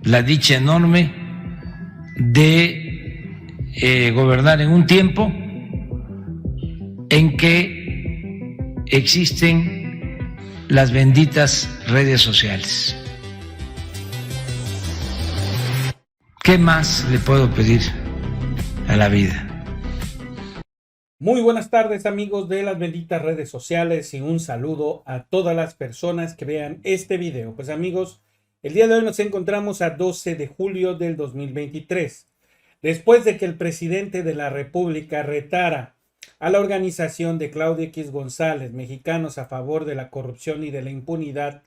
la dicha enorme de gobernar en un tiempo en que existen las benditas redes sociales. ¿Qué más le puedo pedir a la vida? Muy buenas tardes, amigos de las benditas redes sociales, y un saludo a todas las personas que vean este video. Pues amigos, el día de hoy nos encontramos a 12 de julio del 2023. Después de que el presidente de la República retara a la organización de Claudio X González, Mexicanos a Favor de la Corrupción y de la Impunidad,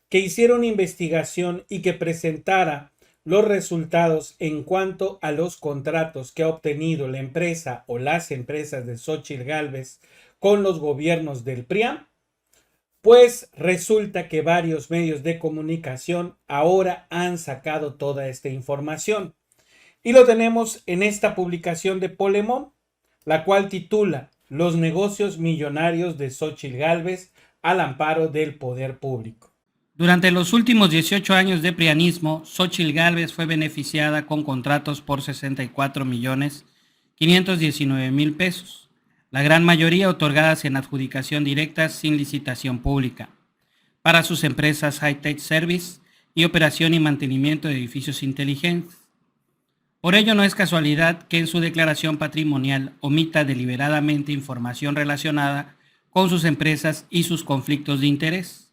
que hicieron investigación y que presentara los resultados en cuanto a los contratos que ha obtenido la empresa o las empresas de Xóchitl Gálvez con los gobiernos del PRIAN, pues resulta que varios medios de comunicación ahora han sacado toda esta información. Y lo tenemos en esta publicación de Polemón, la cual titula Los negocios millonarios de Xóchitl Gálvez al amparo del poder público. Durante los últimos 18 años de prianismo, Xóchitl Gálvez fue beneficiada con contratos por 64.519.000 pesos, la gran mayoría otorgadas en adjudicación directa sin licitación pública, para sus empresas High-Tech Service y operación y mantenimiento de edificios inteligentes. Por ello no es casualidad que en su declaración patrimonial omita deliberadamente información relacionada con sus empresas y sus conflictos de interés.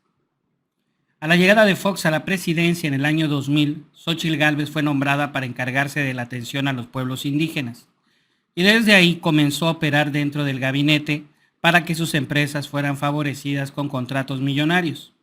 A la llegada de Fox a la presidencia en el año 2000, Xóchitl Gálvez fue nombrada para encargarse de la atención a los pueblos indígenas, y desde ahí comenzó a operar dentro del gabinete para que sus empresas fueran favorecidas con contratos millonarios.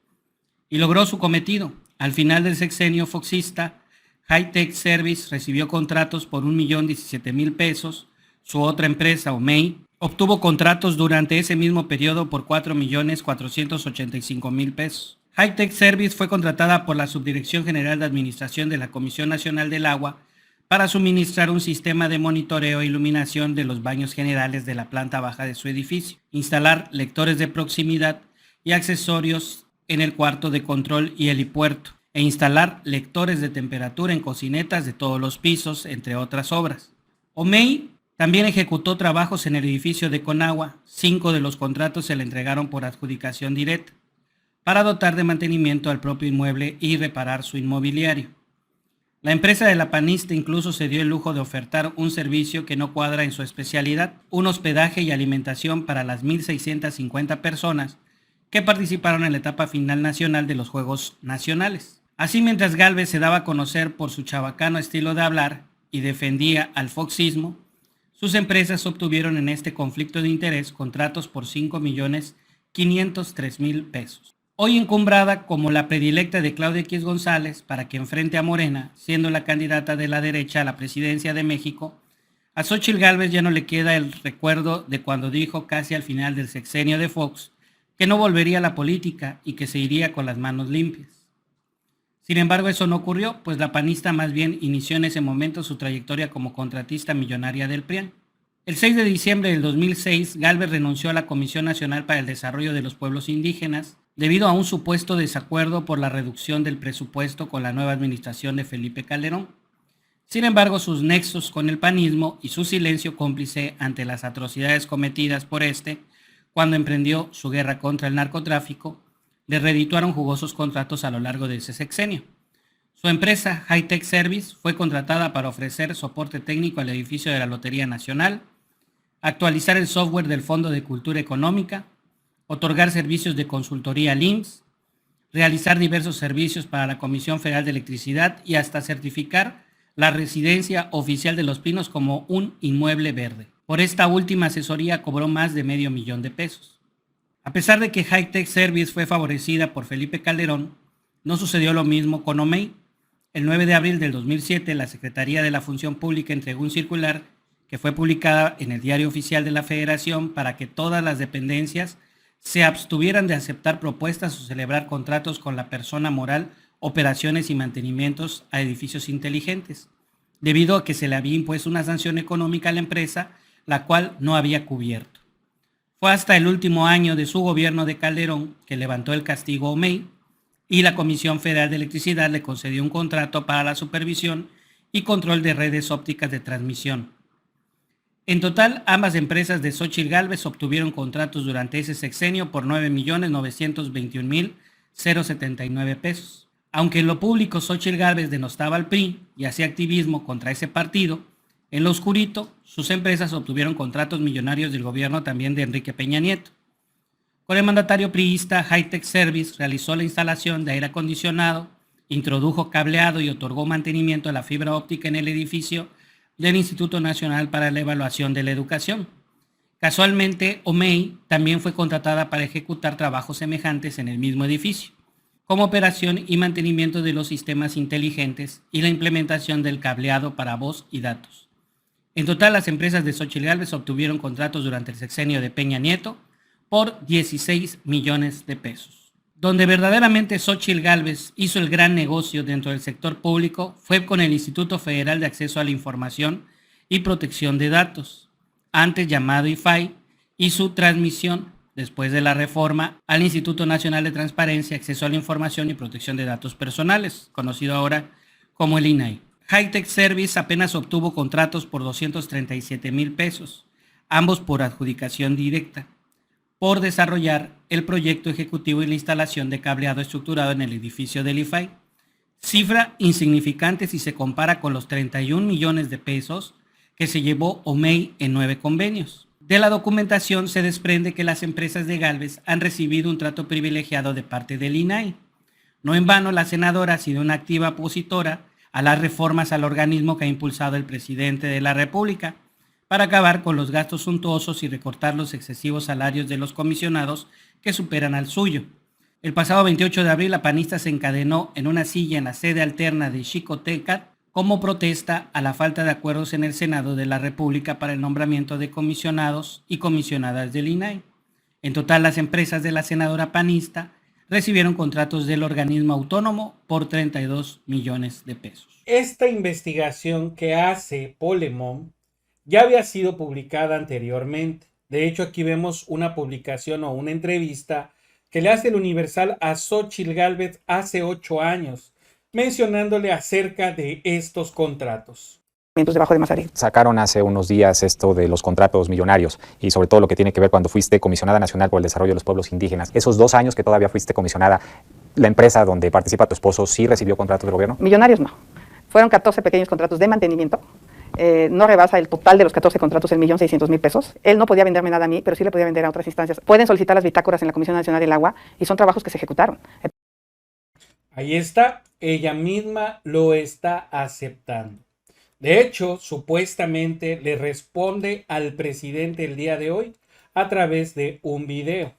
Y logró su cometido. Al final del sexenio foxista, High-Tech Service recibió contratos por 1.017.000 pesos, su otra empresa, OMEI, obtuvo contratos durante ese mismo periodo por 4.485.000 pesos. High-Tech Service fue contratada por la Subdirección General de Administración de la Comisión Nacional del Agua para suministrar un sistema de monitoreo e iluminación de los baños generales de la planta baja de su edificio, instalar lectores de proximidad y accesorios en el cuarto de control y helipuerto, e instalar lectores de temperatura en cocinetas de todos los pisos, entre otras obras. OMEI también ejecutó trabajos en el edificio de Conagua. 5 de los contratos se le entregaron por adjudicación directa, para dotar de mantenimiento al propio inmueble y reparar su inmobiliario. La empresa de la panista incluso se dio el lujo de ofertar un servicio que no cuadra en su especialidad, un hospedaje y alimentación para las 1.650 personas que participaron en la etapa final nacional de los Juegos Nacionales. Así, mientras Gálvez se daba a conocer por su chabacano estilo de hablar y defendía al foxismo, sus empresas obtuvieron en este conflicto de interés contratos por 5.503.000 pesos. Hoy encumbrada como la predilecta de Claudio X González para que enfrente a Morena, siendo la candidata de la derecha a la presidencia de México, a Xóchitl Gálvez ya no le queda el recuerdo de cuando dijo casi al final del sexenio de Fox que no volvería a la política y que se iría con las manos limpias. Sin embargo, eso no ocurrió, pues la panista más bien inició en ese momento su trayectoria como contratista millonaria del PRIAN. El 6 de diciembre del 2006, Gálvez renunció a la Comisión Nacional para el Desarrollo de los Pueblos Indígenas debido a un supuesto desacuerdo por la reducción del presupuesto con la nueva administración de Felipe Calderón. Sin embargo, sus nexos con el panismo y su silencio cómplice ante las atrocidades cometidas por este, cuando emprendió su guerra contra el narcotráfico, le redituaron jugosos contratos a lo largo de ese sexenio. Su empresa, High-Tech Service, fue contratada para ofrecer soporte técnico al edificio de la Lotería Nacional, actualizar el software del Fondo de Cultura Económica, otorgar servicios de consultoría al IMSS, realizar diversos servicios para la Comisión Federal de Electricidad y hasta certificar la residencia oficial de Los Pinos como un inmueble verde. Por esta última asesoría cobró más de $500,000 de pesos. A pesar de que High-Tech Service fue favorecida por Felipe Calderón, no sucedió lo mismo con OMEI. El 9 de abril del 2007, la Secretaría de la Función Pública entregó un circular que fue publicada en el Diario Oficial de la Federación para que todas las dependencias se abstuvieran de aceptar propuestas o celebrar contratos con la persona moral, operaciones y mantenimientos a edificios inteligentes, debido a que se le había impuesto una sanción económica a la empresa, la cual no había cubierto. Fue hasta el último año de su gobierno de Calderón que levantó el castigo OMEI. y la Comisión Federal de Electricidad le concedió un contrato para la supervisión y control de redes ópticas de transmisión. En total, ambas empresas de Xóchitl Gálvez obtuvieron contratos durante ese sexenio por 9.921.079 pesos. Aunque en lo público Xóchitl Gálvez denostaba al PRI y hacía activismo contra ese partido, en lo oscurito sus empresas obtuvieron contratos millonarios del gobierno también de Enrique Peña Nieto. Con el mandatario priista, Hightech Service realizó la instalación de aire acondicionado, introdujo cableado y otorgó mantenimiento a la fibra óptica en el edificio del Instituto Nacional para la Evaluación de la Educación. Casualmente, OMEI también fue contratada para ejecutar trabajos semejantes en el mismo edificio, como operación y mantenimiento de los sistemas inteligentes y la implementación del cableado para voz y datos. En total, las empresas de Xóchitl Gálvez obtuvieron contratos durante el sexenio de Peña Nieto por 16 millones de pesos. Donde verdaderamente Xóchitl Gálvez hizo el gran negocio dentro del sector público fue con el Instituto Federal de Acceso a la Información y Protección de Datos, antes llamado IFAI, y su transmisión, después de la reforma, al Instituto Nacional de Transparencia, Acceso a la Información y Protección de Datos Personales, conocido ahora como el INAI. Hightech Service apenas obtuvo contratos por 237,000 pesos, ambos por adjudicación directa, por desarrollar el proyecto ejecutivo y la instalación de cableado estructurado en el edificio del IFAI. Cifra insignificante si se compara con los 31 millones de pesos que se llevó OMEI en 9 convenios. De la documentación se desprende que las empresas de Gálvez han recibido un trato privilegiado de parte del INAI. No en vano, la senadora ha sido una activa opositora a las reformas al organismo que ha impulsado el presidente de la República para acabar con los gastos suntuosos y recortar los excesivos salarios de los comisionados que superan al suyo. El pasado 28 de abril, la panista se encadenó en una silla en la sede alterna de Xicoténcatl como protesta a la falta de acuerdos en el Senado de la República para el nombramiento de comisionados y comisionadas del INAI. En total, las empresas de la senadora panista recibieron contratos del organismo autónomo por 32 millones de pesos. Esta investigación que hace Polemon ya había sido publicada anteriormente. De hecho, aquí vemos una publicación o una entrevista que le hace el Universal a Xóchitl Gálvez hace 8 años, mencionándole acerca de estos contratos. Debajo de Mazarik. Sacaron hace unos días esto de los contratos millonarios y sobre todo lo que tiene que ver cuando fuiste comisionada nacional por el desarrollo de los pueblos indígenas. Esos 2 años que todavía fuiste comisionada, ¿la empresa donde participa tu esposo sí recibió contratos del gobierno? Millonarios no. Fueron 14 pequeños contratos de mantenimiento. No rebasa el total de los 14 contratos el 1.600.000 pesos. Él no podía venderme nada a mí, pero sí le podía vender a otras instancias. Pueden solicitar las bitácoras en la Comisión Nacional del Agua y son trabajos que se ejecutaron. Ahí está, ella misma lo está aceptando. De hecho, supuestamente le responde al presidente el día de hoy a través de un video.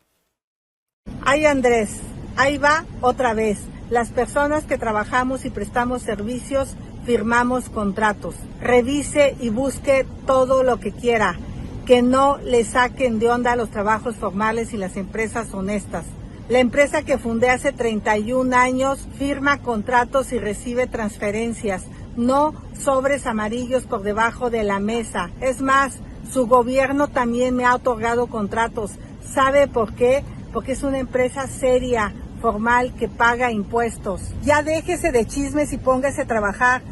Ay, Andrés, ahí va otra vez. Las personas que trabajamos y prestamos servicios firmamos contratos. Revise y busque todo lo que quiera. Que no le saquen de onda los trabajos formales y las empresas honestas. La empresa que fundé hace 31 años firma contratos y recibe transferencias, no sobres amarillos por debajo de la mesa. Es más, su gobierno también me ha otorgado contratos. ¿Sabe por qué? Porque es una empresa seria, formal, que paga impuestos. Ya déjese de chismes y póngase a trabajar.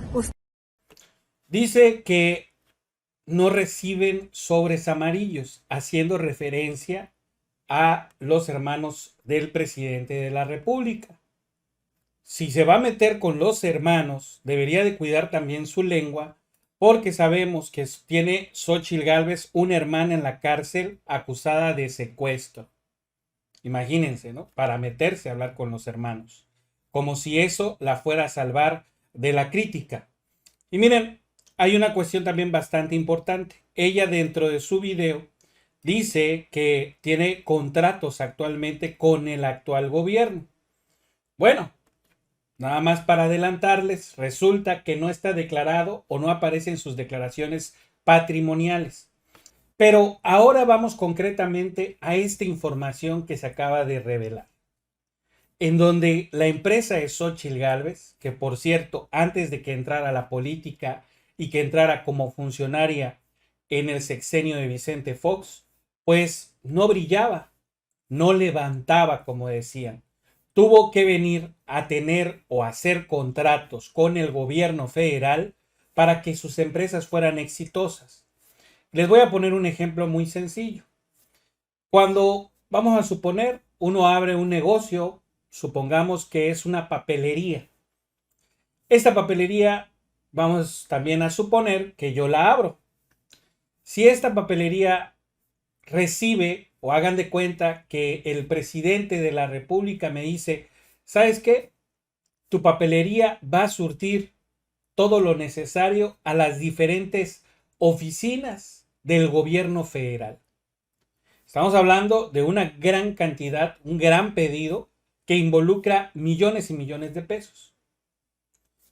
Dice que no reciben sobres amarillos, haciendo referencia a los hermanos del presidente de la República. Si se va a meter con los hermanos, debería de cuidar también su lengua, porque sabemos que tiene Xóchitl Gálvez una hermana en la cárcel acusada de secuestro. Imagínense, ¿no? Para meterse a hablar con los hermanos, como si eso la fuera a salvar de la crítica. Y miren, hay una cuestión también bastante importante. Ella, dentro de su video, dice que tiene contratos actualmente con el actual gobierno. Bueno, nada más para adelantarles, resulta que no está declarado o no aparece en sus declaraciones patrimoniales. Pero ahora vamos concretamente a esta información que se acaba de revelar, en donde la empresa de Xóchitl Gálvez, que por cierto, antes de que entrara a la política y que entrara como funcionaria en el sexenio de Vicente Fox, pues no brillaba, no levantaba, como decían. tuvo que venir a tener o hacer contratos con el gobierno federal para que sus empresas fueran exitosas. Les voy a poner un ejemplo muy sencillo. Cuando, vamos a suponer, uno abre un negocio, supongamos que es una papelería. Esta papelería, vamos también a suponer que yo la abro. Si esta papelería recibe, o hagan de cuenta que el presidente de la República me dice, ¿sabes qué? Tu papelería va a surtir todo lo necesario a las diferentes oficinas del gobierno federal. Estamos hablando de una gran cantidad, un gran pedido que involucra millones y millones de pesos.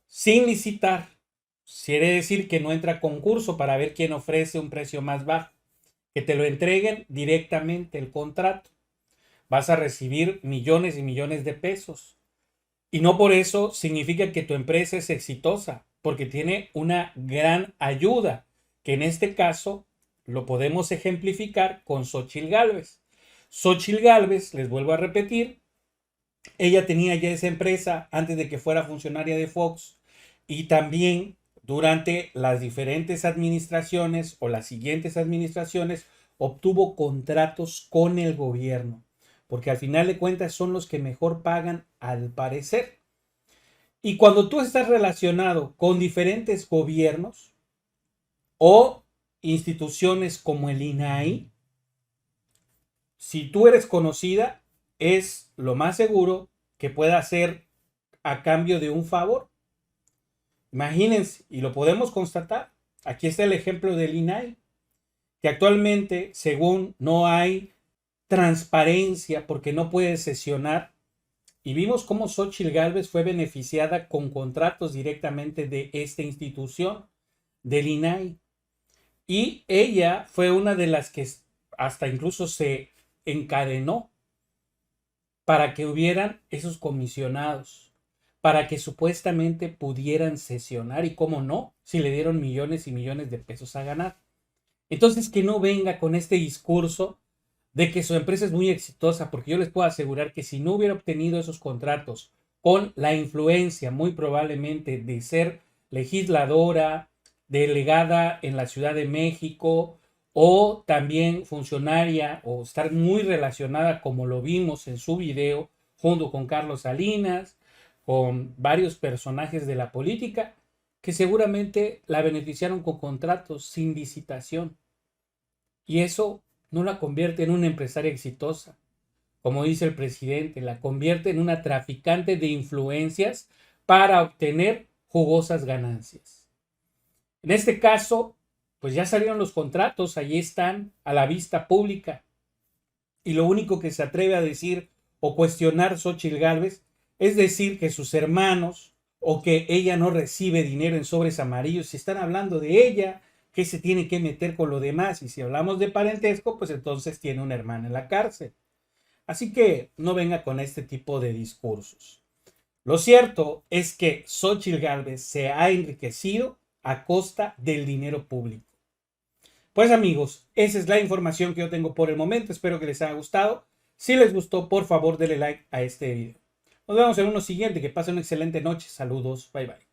Sin licitar, quiere decir que no entra a concurso para ver quién ofrece un precio más bajo. Que te lo entreguen directamente el contrato. Vas a recibir millones y millones de pesos. Y no por eso significa que tu empresa es exitosa, porque tiene una gran ayuda, que en este caso lo podemos ejemplificar con Xóchitl Gálvez. Xóchitl Gálvez, les vuelvo a repetir, ella tenía ya esa empresa antes de que fuera funcionaria de Fox y también durante las diferentes administraciones o las siguientes administraciones obtuvo contratos con el gobierno, porque al final de cuentas son los que mejor pagan al parecer. Y cuando tú estás relacionado con diferentes gobiernos o instituciones como el INAI, si tú eres conocida, es lo más seguro que pueda hacer a cambio de un favor. Imagínense, y lo podemos constatar. Aquí está el ejemplo del INAI, que actualmente, según no hay transparencia porque no puede sesionar, y vimos cómo Xóchitl Gálvez fue beneficiada con contratos directamente de esta institución, del INAI. Y ella fue una de las que hasta incluso se encadenó para que hubieran esos comisionados, para que supuestamente pudieran sesionar, y cómo no, si le dieron millones y millones de pesos a ganar. Entonces, que no venga con este discurso de que su empresa es muy exitosa, porque yo les puedo asegurar que si no hubiera obtenido esos contratos con la influencia muy probablemente de ser legisladora, delegada en la Ciudad de México, o también funcionaria o estar muy relacionada, como lo vimos en su video, junto con Carlos Salinas, con varios personajes de la política, que seguramente la beneficiaron con contratos sin licitación. Y eso no la convierte en una empresaria exitosa. Como dice el presidente, la convierte en una traficante de influencias para obtener jugosas ganancias. En este caso, pues ya salieron los contratos, allí están a la vista pública. Y lo único que se atreve a decir o cuestionar Xóchitl Gálvez es decir que sus hermanos o que ella no recibe dinero en sobres amarillos. Si están hablando de ella, que se tiene que meter con lo demás. Y si hablamos de parentesco, pues entonces tiene una hermana en la cárcel. Así que no venga con este tipo de discursos. Lo cierto es que Xóchitl Gálvez se ha enriquecido a costa del dinero público. Pues amigos, esa es la información que yo tengo por el momento. Espero que les haya gustado. Si les gustó, por favor, denle like a este video. Nos vemos en uno siguiente. Que pasen una excelente noche. Saludos. Bye bye.